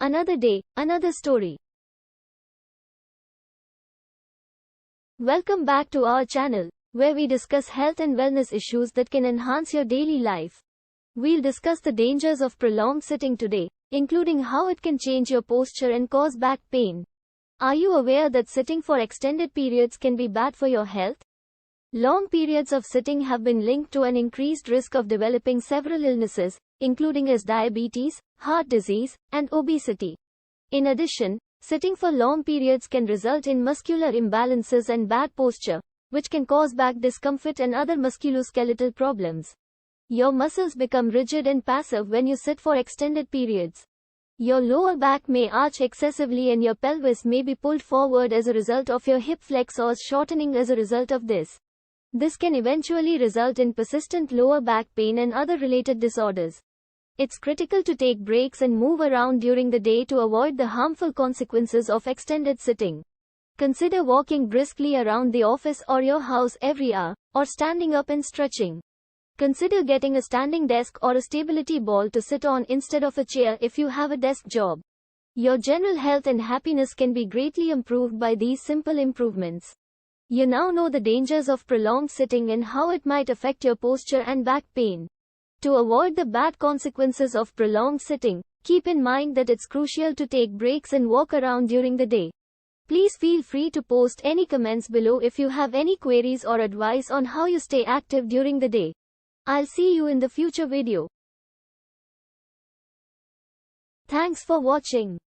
Another day, another story. Welcome back to our channel, where we discuss health and wellness issues that can enhance your daily life. We'll discuss the dangers of prolonged sitting today, including how it can change your posture and cause back pain. Are you aware that sitting for extended periods can be bad for your health? Long periods of sitting have been linked to an increased risk of developing several illnesses, including as diabetes, heart disease, and obesity. In addition, sitting for long periods can result in muscular imbalances and bad posture, which can cause back discomfort and other musculoskeletal problems. Your muscles become rigid and passive when you sit for extended periods. Your lower back may arch excessively and your pelvis may be pulled forward as a result of your hip flexors shortening as a result of this. This can eventually result in persistent lower back pain and other related disorders. It's critical to take breaks and move around during the day to avoid the harmful consequences of extended sitting. Consider walking briskly around the office or your house every hour, or standing up and stretching. Consider getting a standing desk or a stability ball to sit on instead of a chair if you have a desk job. Your general health and happiness can be greatly improved by these simple improvements. You now know the dangers of prolonged sitting and how it might affect your posture and back pain. To avoid the bad consequences of prolonged sitting, keep in mind that it's crucial to take breaks and walk around during the day. Please feel free to post any comments below if you have any queries or advice on how you stay active during the day. I'll see you in the future video. Thanks for watching.